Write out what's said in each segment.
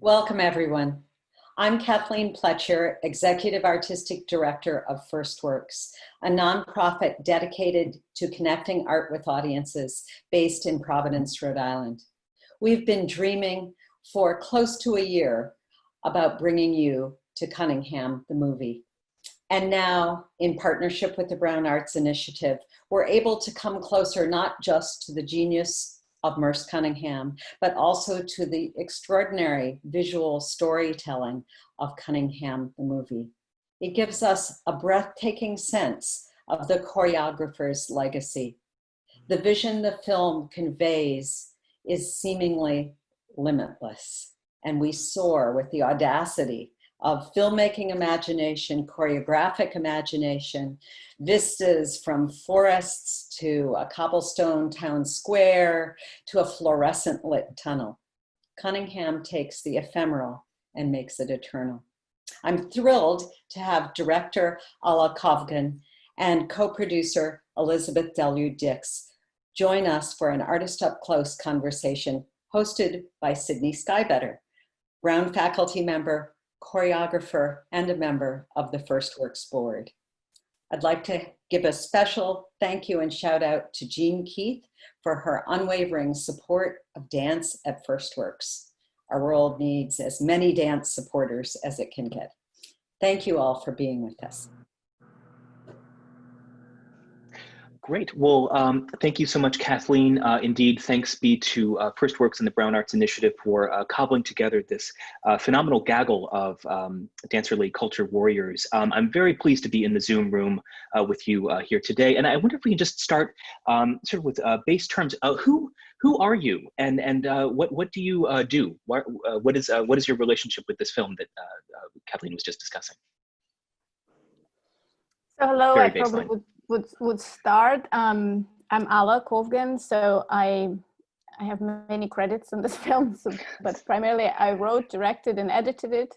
Welcome, everyone. I'm Kathleen Pletcher, Executive Artistic Director of First Works, a nonprofit dedicated to connecting art with audiences based in Providence, Rhode Island. We've been dreaming for close to a year about bringing you to Cunningham, the movie. And now, in partnership with the Brown Arts Initiative, we're able to come closer not just to the genius of Merce Cunningham, but also to the extraordinary visual storytelling of Cunningham, the movie. It gives us a breathtaking sense of the choreographer's legacy. The vision the film conveys is seemingly limitless, and we soar with the audacity of filmmaking imagination, choreographic imagination, vistas from forests to a cobblestone town square to a fluorescent lit tunnel. Cunningham takes the ephemeral and makes it eternal. I'm thrilled to have director Alla Kovgan and co-producer Elizabeth Delude-Dix join us for an artist up close conversation hosted by Sydney Skybetter, Brown faculty member, choreographer, and a member of the First Works board. I'd like to give a special thank you and shout out to Jean Keith for her unwavering support of dance at First Works. Our world needs as many dance supporters as it can get. Thank you all for being with us. Great. Well, thank you so much, Kathleen. Indeed, thanks be to First Works and the Brown Arts Initiative for cobbling together this phenomenal gaggle of dance-related culture warriors. I'm very pleased to be in the Zoom room with you here today. And I wonder if we can just start sort of with base terms. Who are you, and what do you do? What is your relationship with this film that Kathleen was just discussing? So hello, Very I probably baseline. would start. I'm Alla Kovgan, so I have many credits on this film, but primarily I wrote, directed, and edited it.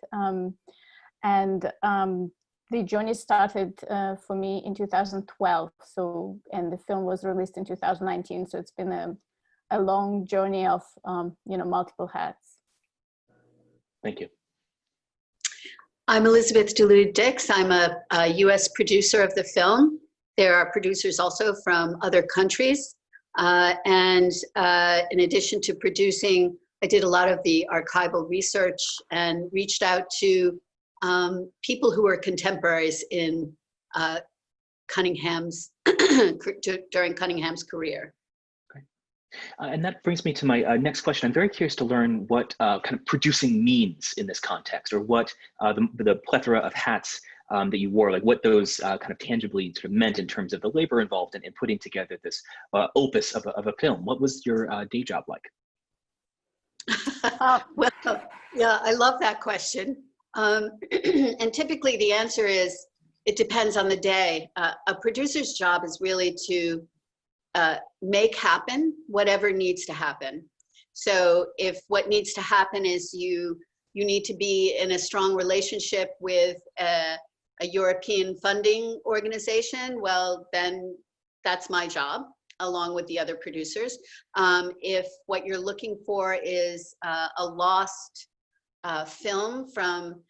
The journey started for me in 2012. And the film was released in 2019. So it's been a long journey of multiple hats. Thank you. I'm Elizabeth Delude-Dix. I'm a US producer of the film. There are producers also from other countries. In addition to producing, I did a lot of the archival research and reached out to people who were contemporaries in Cunningham's, during Cunningham's career. And that brings me to my next question. I'm very curious to learn what kind of producing means in this context, or what the plethora of hats that you wore, like what those kind of tangibly sort of meant in terms of the labor involved in putting together this opus of a film. What was your day job like? Well, yeah, I love that question. And typically the answer is, it depends on the day. A producer's job is really to make happen whatever needs to happen. So if what needs to happen is you need to be in a strong relationship with a European funding organization, well, then that's my job, along with the other producers. If what you're looking for is a lost film from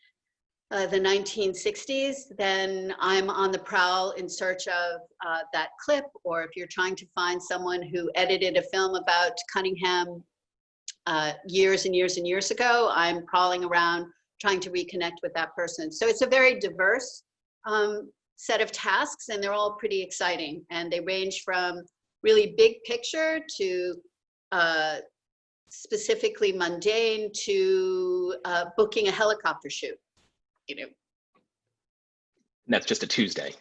the 1960s, then I'm on the prowl in search of that clip. Or if you're trying to find someone who edited a film about Cunningham years and years and years ago, I'm crawling around trying to reconnect with that person. So it's a very diverse set of tasks, and they're all pretty exciting. And they range from really big picture to specifically mundane to booking a helicopter shoot. And that's just a Tuesday.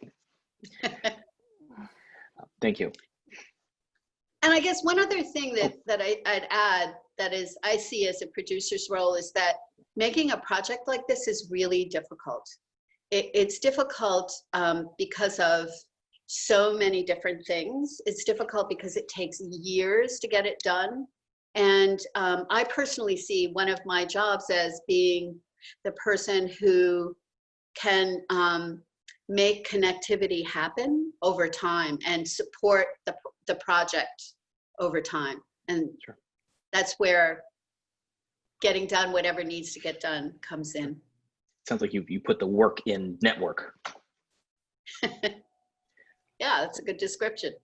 Thank you. And I guess one other thing that I'd add that is I see as a producer's role is that making a project like this is really difficult. It's difficult because of so many different things. It's difficult because it takes years to get it done. And I personally see one of my jobs as being the person who can make connectivity happen over time and support the project over time. And sure. That's where getting done whatever needs to get done comes in. Sounds like you put the work in network. Yeah, that's a good description.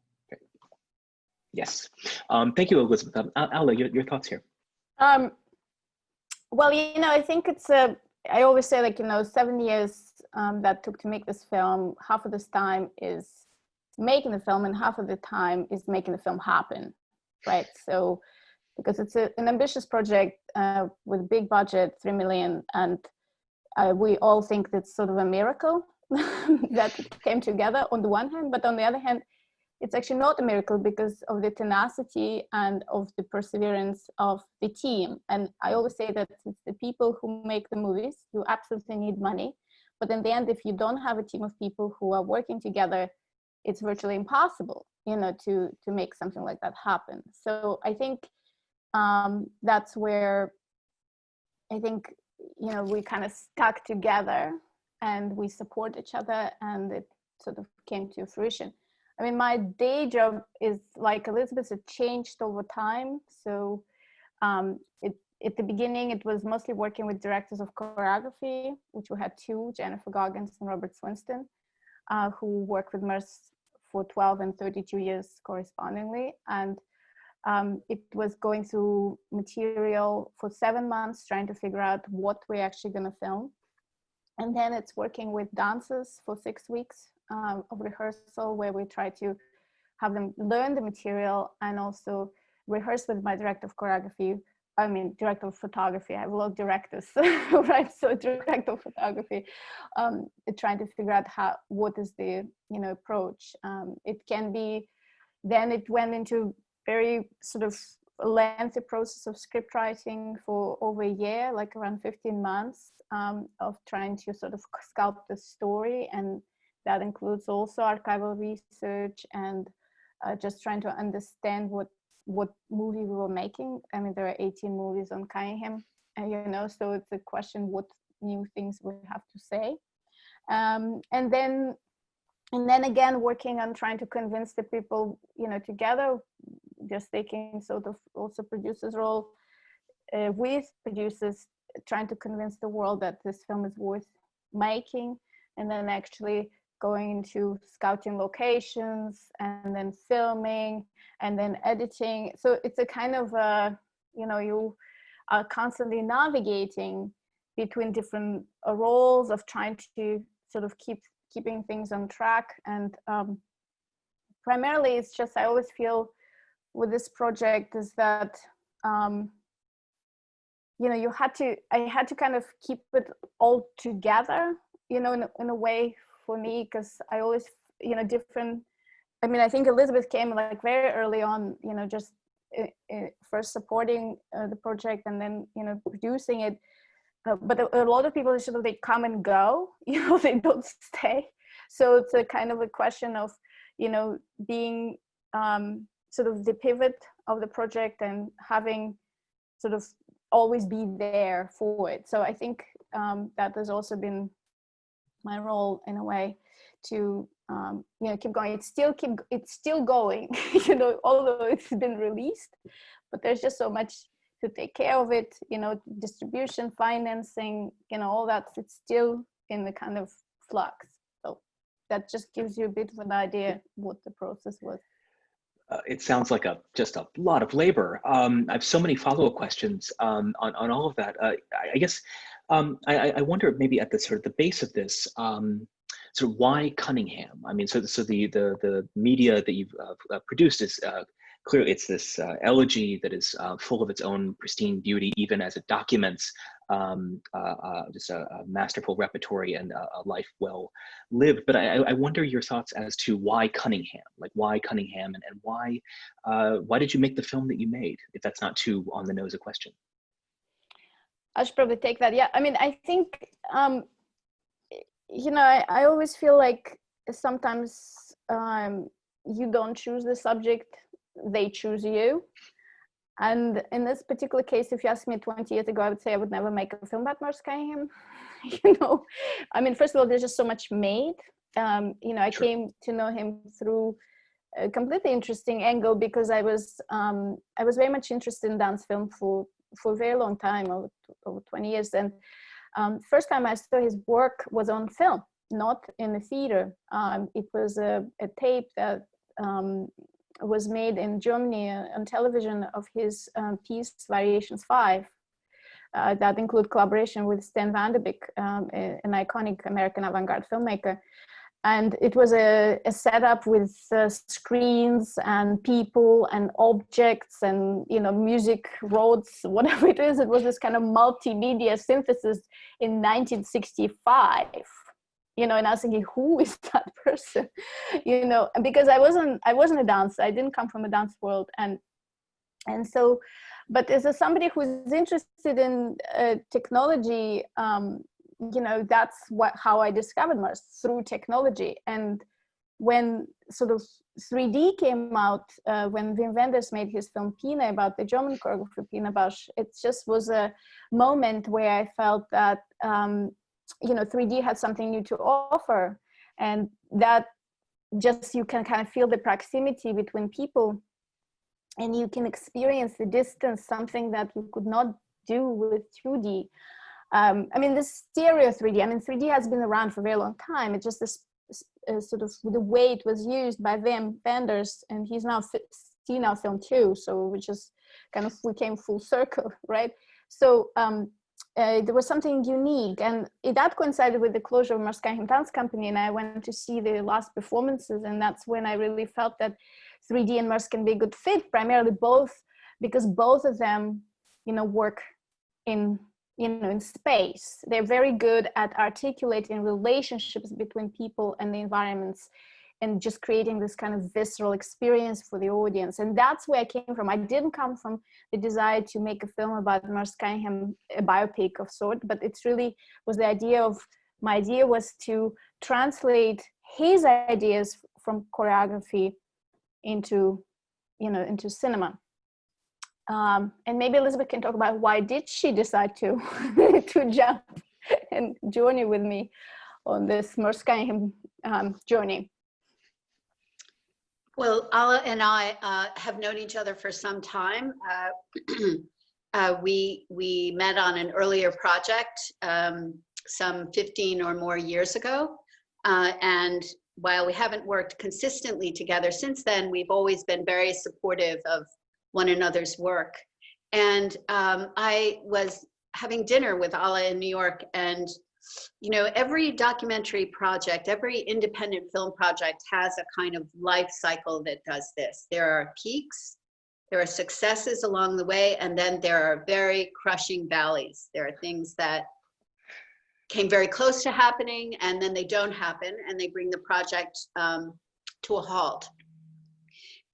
Yes. Thank you, Elizabeth. Alla, your thoughts here. Well, I think it's I always say, like, 7 years that took to make this film. Half of this time is making the film, and half of the time is making the film happen, right? So, because it's an ambitious project with a big budget, 3 million, and we all think that's sort of a miracle that it came together on the one hand, but on the other hand, it's actually not a miracle because of the tenacity and of the perseverance of the team. And I always say that it's the people who make the movies. You absolutely need money, but in the end, if you don't have a team of people who are working together, it's virtually impossible, to make something like that happen. So I think that's where I think, we kind of stuck together and we support each other, and it sort of came to fruition. I mean, my day job is, like Elizabeth, it changed over time. So at the beginning, it was mostly working with directors of choreography, which we had 2, Jennifer Goggins and Robert Swinston, who worked with MERS for 12 and 32 years correspondingly. And it was going through material for 7 months, trying to figure out what we're actually going to film. And then it's working with dancers for 6 weeks of rehearsal, where we try to have them learn the material and also rehearse with my director of choreography. I mean, director of photography. I have a lot of directors, right? So director of photography, trying to figure out what is the approach. It can be. Then it went into very sort of lengthy process of script writing for over a year, like around 15 months of trying to sort of sculpt the story, and that includes also archival research and just trying to understand what movie we were making. I mean, there are 18 movies on Cunningham, so it's a question what new things we have to say. And then again, working on trying to convince the people, together, just taking sort of also producer's role with producers, trying to convince the world that this film is worth making, and then actually going into scouting locations and then filming and then editing. So it's a kind of, you are constantly navigating between different roles of trying to sort of keeping things on track. And primarily it's just, I always feel with this project is that, I had to kind of keep it all together, in a way for me, because I always, different, I mean, I think Elizabeth came like very early on, just first supporting the project and then, producing it. But a lot of people sort of, they come and go, they don't stay. So it's a kind of a question of, being sort of the pivot of the project and having sort of always be there for it. So I think that has also been my role in a way to keep going. It's still going, although it's been released, but there's just so much to take care of it, distribution, financing, all that. It's still in the kind of flux. So that just gives you a bit of an idea what the process was. It sounds like just a lot of labor. I have so many follow-up questions on all of that. I guess I wonder maybe at the sort of the base of this, sort of why Cunningham? I mean, so the media that you've produced is clearly it's this elegy that is full of its own pristine beauty, even as it documents just a masterful repertory and a life well lived. But I wonder your thoughts as to why Cunningham, like why Cunningham, and why did you make the film that you made, if that's not too on the nose a question? I should probably take that. Yeah, I mean, I think, I always feel like sometimes you don't choose the subject, they choose you. And in this particular case, if you asked me 20 years ago, I would say I would never make a film about Merce Cunningham. I mean, first of all, there's just so much made. I Sure. came to know him through a completely interesting angle because I was very much interested in dance film for a very long time, over 20 years. And first time I saw his work was on film, not in the theater. It was a tape that was made in Germany on television of his piece Variations 5. That include collaboration with Stan Van der Beek, an iconic American avant-garde filmmaker. And it was a setup with screens and people and objects and, you know, music, roads, whatever it is. It was this kind of multimedia synthesis in 1965. You know, and I was thinking, who is that person? You know, because I wasn't a dancer. I didn't come from a dance world, and so, but as somebody who's interested in technology, you know, that's how I discovered Mars, through technology. And when sort of 3D came out, when Wim Wenders made his film Pina about the German choreographer Pina Bausch, it just was a moment where I felt that you know, 3D had something new to offer, and that just, you can kind of feel the proximity between people, and you can experience the distance, something that you could not do with 2D. I mean, the stereo 3D, I mean, 3D has been around for a very long time. It's just this sort of the way it was used by Wim Wenders, and he's now film too, so we just kind of, we came full circle, right? So there was something unique, and that coincided with the closure of Mars Cunningham Dance Company, and I went to see the last performances, and that's when I really felt that 3D and Mars can be a good fit, primarily both because both of them, you know, work in, you know, in space. They're very good at articulating relationships between people and the environments, and just creating this kind of visceral experience for the audience. And that's where I came from. I didn't come from the desire to make a film about Mars Cunningham, a biopic of sort, but it's really was the idea of, my idea was to translate his ideas from choreography into, you know, into cinema. And maybe Elizabeth can talk about why did she decide to to jump and journey with me on this Mars Cunningham journey. Well, Alla and I have known each other for some time. We met on an earlier project some 15 or more years ago. And while we haven't worked consistently together since then, we've always been very supportive of one another's work. And I was having dinner with Alla in New York, and you know, every documentary project, every independent film project has a kind of life cycle that does this. There are peaks, there are successes along the way, and then there are very crushing valleys. There are things that came very close to happening, and then they don't happen, and they bring the project to a halt.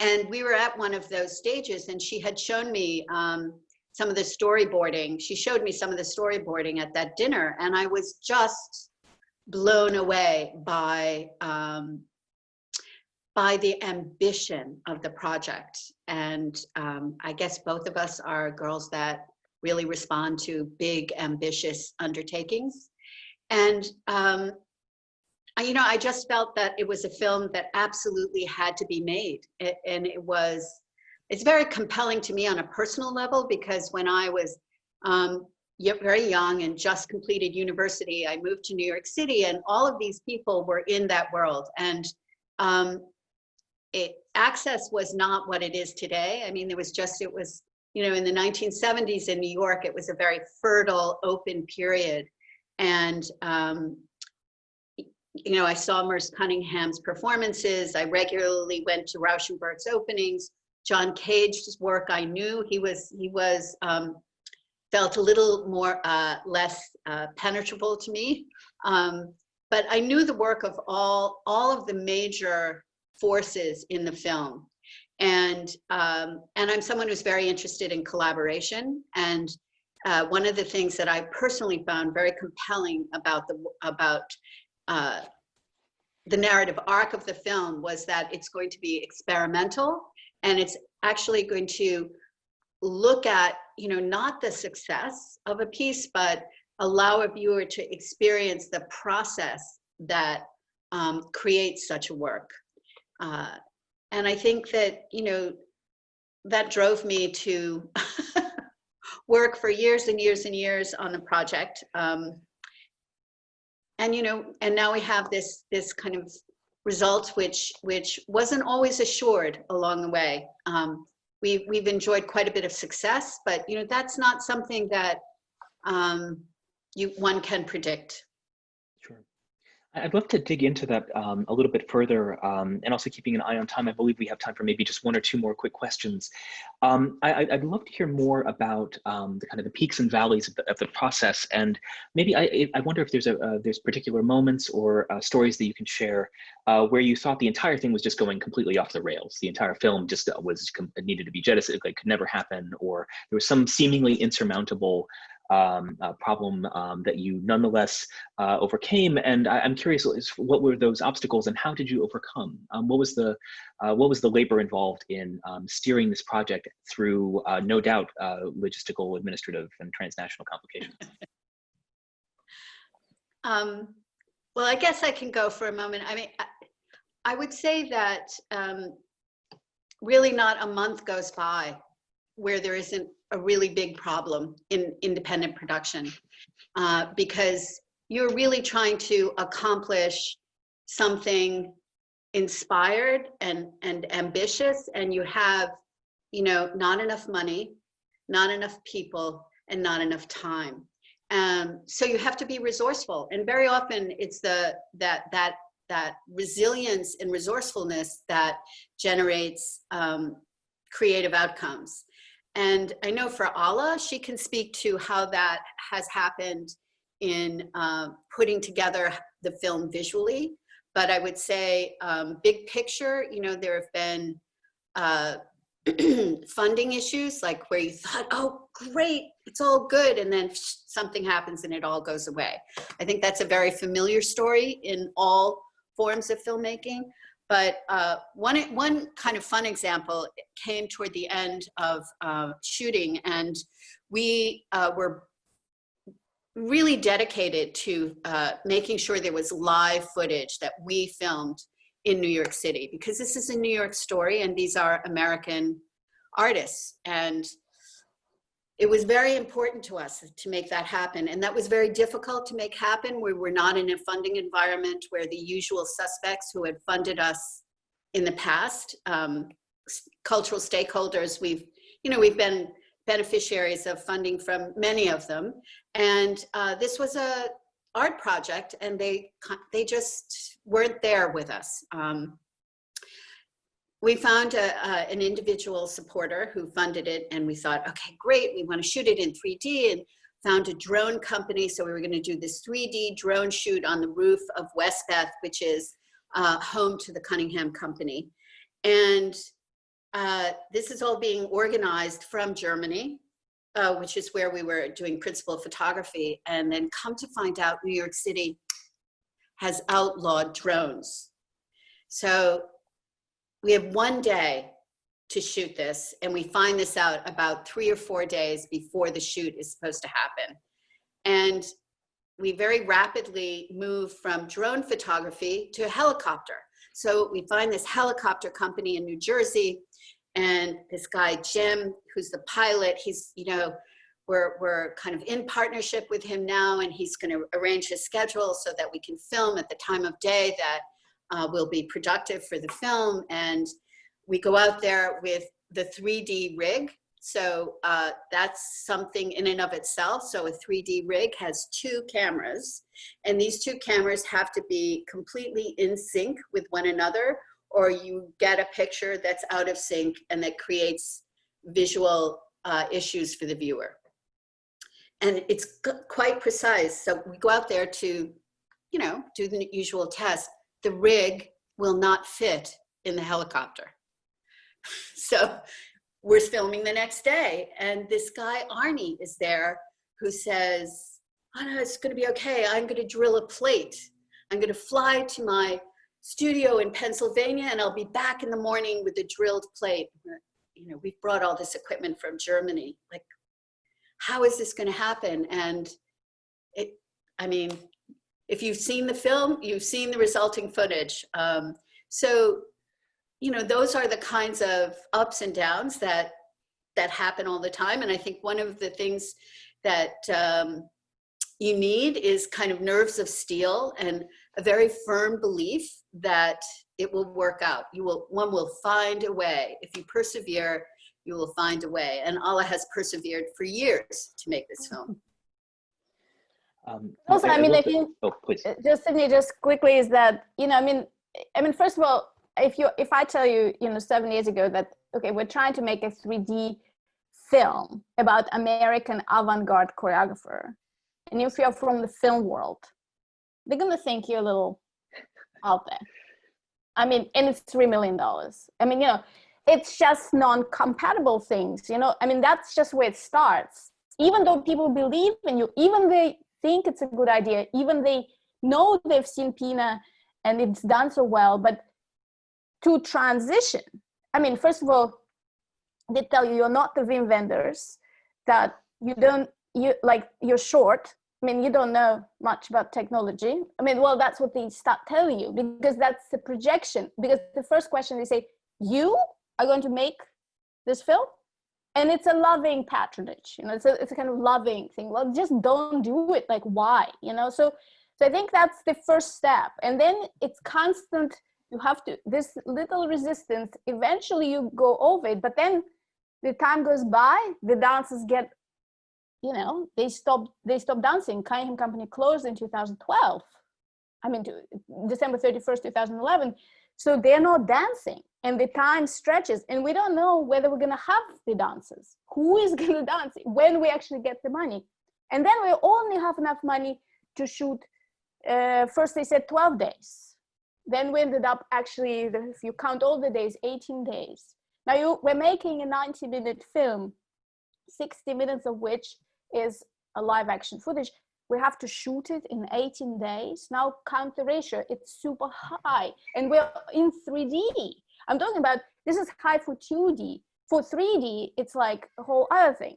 And we were at one of those stages, and she had shown me some of the storyboarding. She showed me some of the storyboarding at that dinner, and I was just blown away by the ambition of the project. And I guess both of us are girls that really respond to big, ambitious undertakings. And you know, I just felt that it was a film that absolutely had to be made, and it's very compelling to me on a personal level, because when I was very young and just completed university, I moved to New York City, and all of these people were in that world. And access was not what it is today. I mean, it was, you know, in the 1970s in New York, it was a very fertile, open period. And, you know, I saw Mars Cunningham's performances. I regularly went to Rauschenberg's openings. John Cage's work, I knew he felt a little more less penetrable to me, but I knew the work of all of the major forces in the film, and I'm someone who's very interested in collaboration. And one of the things that I personally found very compelling about the narrative arc of the film was that it's going to be experimental. And it's actually going to look at, you know, not the success of a piece, but allow a viewer to experience the process that creates such a work. And I think that, you know, that drove me to work for years and years and years on the project. And, you know, and now we have this kind of result, which wasn't always assured along the way. We've enjoyed quite a bit of success, but, you know, that's not something that one can predict. Sure. I'd love to dig into that a little bit further, and also keeping an eye on time. I believe we have time for maybe just one or two more quick questions. I'd love to hear more about the kind of the peaks and valleys of the process, and maybe I wonder if there's particular moments or stories that you can share where you thought the entire thing was just going completely off the rails. The entire film just needed to be jettisoned, like could never happen, or there was some seemingly insurmountable problem that you nonetheless overcame. And I'm curious, what were those obstacles and how did you overcome? What was the labor involved in steering this project through, no doubt, logistical, administrative, and transnational complications? Well, I guess I can go for a moment. I mean, I would say that really not a month goes by where there isn't a really big problem in independent production, because you're really trying to accomplish something inspired and ambitious, and you have, you know, not enough money, not enough people, and not enough time. So you have to be resourceful, and very often it's that resilience and resourcefulness that generates creative outcomes. And I know for Alla, she can speak to how that has happened in putting together the film visually. But I would say big picture, you know, there have been funding issues, like where you thought, oh, great, it's all good. And then something happens and it all goes away. I think that's a very familiar story in all forms of filmmaking. But one kind of fun example came toward the end of shooting, and we were really dedicated to making sure there was live footage that we filmed in New York City, because this is a New York story and these are American artists. And it was very important to us to make that happen. And that was very difficult to make happen. We were not in a funding environment where the usual suspects who had funded us in the past, cultural stakeholders, we've been beneficiaries of funding from many of them. And this was a art project and they just weren't there with us. We found an individual supporter who funded it, and we thought, okay, great, we want to shoot it in 3D, and found a drone company. So we were going to do this 3D drone shoot on the roof of Westbeth, which is home to the Cunningham company. And this is all being organized from Germany, which is where we were doing principal photography. And then come to find out, New York City has outlawed drones. So we have 1 day to shoot this, and we find this out about 3 or 4 days before the shoot is supposed to happen. And we very rapidly move from drone photography to a helicopter. So we find this helicopter company in New Jersey, and this guy, Jim, who's the pilot, he's, you know, we're kind of in partnership with him now, and he's going to arrange his schedule so that we can film at the time of day that will be productive for the film. And we go out there with the 3D rig. So that's something in and of itself. So a 3D rig has 2 cameras, and these 2 cameras have to be completely in sync with one another, or you get a picture that's out of sync and that creates visual issues for the viewer. And it's quite precise. So we go out there to, you know, do the usual test. The rig will not fit in the helicopter. So we're filming the next day, and this guy, Arnie, is there, who says, oh no, it's gonna be okay. I'm gonna drill a plate. I'm gonna fly to my studio in Pennsylvania, and I'll be back in the morning with a drilled plate. You know, we've brought all this equipment from Germany. Like, how is this gonna happen? And I mean, if you've seen the film, you've seen the resulting footage. So, you know, those are the kinds of ups and downs that that happen all the time. And I think one of the things that you need is kind of nerves of steel and a very firm belief that it will work out. One will find a way. If you persevere, you will find a way. And Alla has persevered for years to make this film. Also, I mean, I think, oh, please. just Sydney, just quickly, is that, you know, I mean, first of all, if I tell you, you know, 7 years ago that, okay, we're trying to make a 3D film about American avant-garde choreographer, and if you're from the film world, they're gonna think you're a little out there. I mean, and it's $3 million. I mean, you know, it's just non-compatible things, you know. I mean, that's just where it starts. Even though people believe in you, even they think it's a good idea, even they know they've seen Pina and it's done so well, but to transition, I mean, first of all, they tell you you're not the Vim vendors, that you're short. I mean, you don't know much about technology. I mean, well, that's what they start telling you, because that's the projection. Because the first question they say, you are going to make this film? And it's a loving patronage, you know, it's a kind of loving thing. Well, just don't do it. Like, why? You know, so I think that's the first step. And then it's constant. You have to, this little resistance, eventually you go over it, but then the time goes by, the dancers get, you know, they stop dancing. Cunningham company closed in 2012. I mean, December 31st, 2011. So they're not dancing, and the time stretches, and we don't know whether we're gonna have the dancers. Who is gonna dance when we actually get the money? And then we only have enough money to shoot, first they said 12 days. Then we ended up actually, if you count all the days, 18 days. Now we're making a 90-minute film, 60 minutes of which is a live action footage. We have to shoot it in 18 days. Now count the ratio, it's super high. And we're in 3D. I'm talking about, this is high for 2D. For 3D, it's like a whole other thing.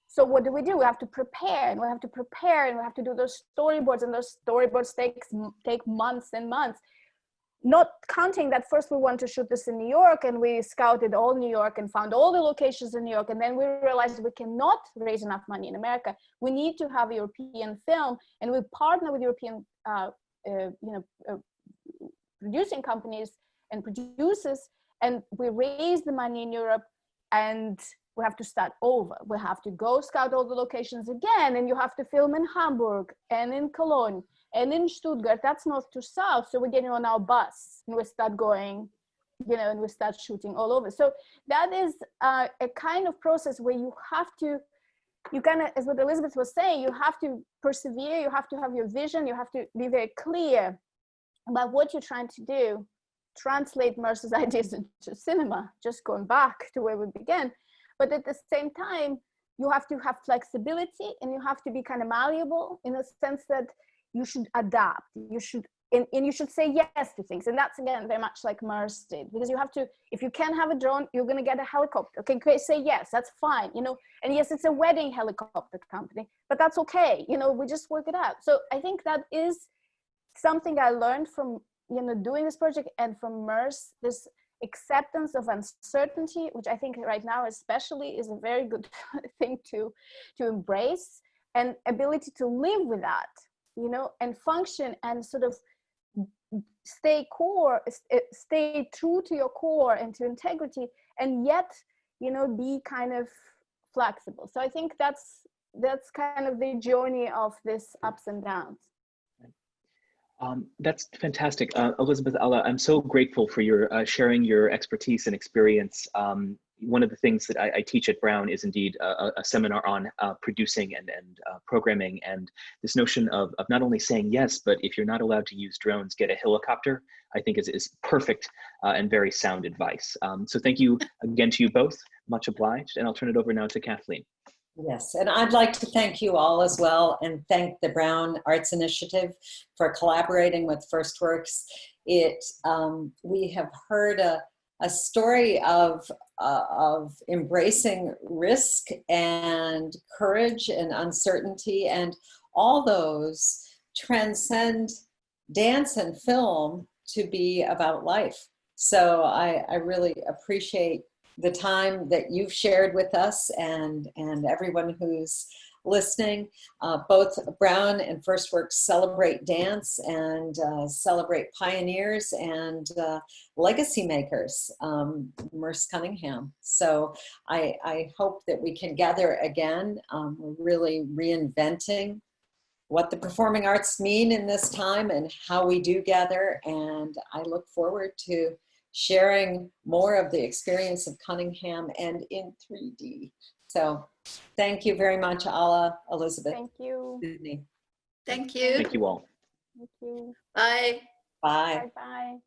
So what do? We have to prepare, and we have to prepare, and we have to do those storyboards, and those storyboards take months and months. Not counting that first we want to shoot this in New York, and we scouted all New York and found all the locations in New York, and then we realized we cannot raise enough money in America. We need to have a European film, and we partner with European producing companies and producers, and we raise the money in Europe, and we have to start over. We have to go scout all the locations again, and you have to film in Hamburg and in Cologne and in Stuttgart. That's north to south. So we're getting on our bus and we start going, you know, and we start shooting all over. So that is a kind of process where you have to, you kind of, as what Elizabeth was saying, you have to persevere, you have to have your vision, you have to be very clear about what you're trying to do, translate Mercer's ideas into cinema, just going back to where we began. But at the same time, you have to have flexibility, and you have to be kind of malleable in the sense that you should adapt, you should, and you should say yes to things. And that's, again, very much like Merce did, because you have to, if you can't have a drone, you're going to get a helicopter. Okay, great, say yes, that's fine, you know. And yes, it's a wedding helicopter company, but that's okay, you know, we just work it out. So I think that is something I learned from, you know, doing this project, and from Merce, this acceptance of uncertainty, which I think right now especially is a very good thing to embrace, and ability to live with that, you know, and function and sort of stay true to your core and to integrity, and yet, you know, be kind of flexible. So I think that's kind of the journey of this ups and downs. That's fantastic. Elizabeth, Alla, I'm so grateful for your sharing your expertise and experience. One of the things that I teach at Brown is indeed a seminar on producing and programming, and this notion of not only saying yes, but if you're not allowed to use drones, get a helicopter, I think is perfect and very sound advice. So thank you again to you both, much obliged, and I'll turn it over now to Kathleen. Yes, and I'd like to thank you all as well, and thank the Brown Arts Initiative for collaborating with FirstWorks. We have heard a story of embracing risk and courage and uncertainty, and all those transcend dance and film to be about life. So I really appreciate the time that you've shared with us and everyone who's listening. Both Brown and First Works celebrate dance and celebrate pioneers and legacy makers, Merce Cunningham. So I hope that we can gather again. We're really reinventing what the performing arts mean in this time and how we do gather. And I look forward to sharing more of the experience of Cunningham and in 3D. So thank you very much, Alla, Elizabeth. Thank you. Sydney. Thank you. Thank you all. Thank you. Bye. Bye. Bye-bye.